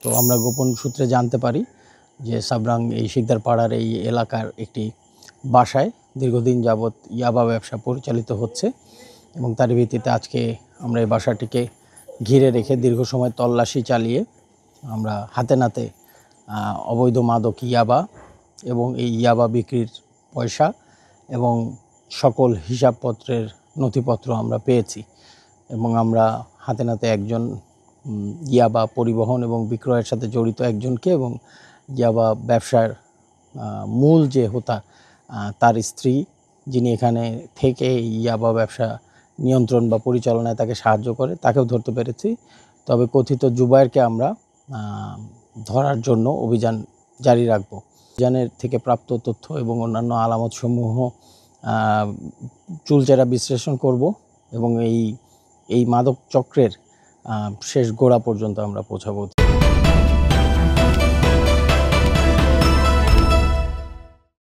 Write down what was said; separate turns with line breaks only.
তো আমরা গোপন সূত্রে জানতে পারি যে সাবরাং এই শিকদারপাড়ার এই এলাকার একটি বাসায় দীর্ঘদিন যাবৎ ইয়াবা ব্যবসা পরিচালিত হচ্ছে এবং তার ভিত্তিতে আজকে আমরা এই বাসাটিকে ঘিরে রেখে দীর্ঘ সময় তল্লাশি চালিয়ে আমরা হাতে নাতে অবৈধ মাদক ইয়াবা এবং এই ইয়াবা বিক্রির পয়সা এবং সকল হিসাবপত্রের নথিপত্র আমরা পেয়েছি এবং আমরা হাতে নাতে একজন ইয়াবা পরিবহন এবং বিক্রয়ের সাথে জড়িত একজনকে এবং ইয়াবা ব্যবসার মূল যে হোতা তার স্ত্রী যিনি এখানে থেকে ইয়াবা ব্যবসা নিয়ন্ত্রণ বা পরিচালনায় তাকে সাহায্য করে তাকেও ধরতে পেরেছি। তবে কথিত জুবায়েরকে আমরা ধরার জন্য অভিযান জারি রাখব। অভিযানের থেকে প্রাপ্ত তথ্য এবং অন্যান্য আলামতসমূহ চুলচেরা বিশ্লেষণ করব এবং এই মাদক চক্রের শেষ গোড়া পর্যন্ত আমরা পৌঁছাবো।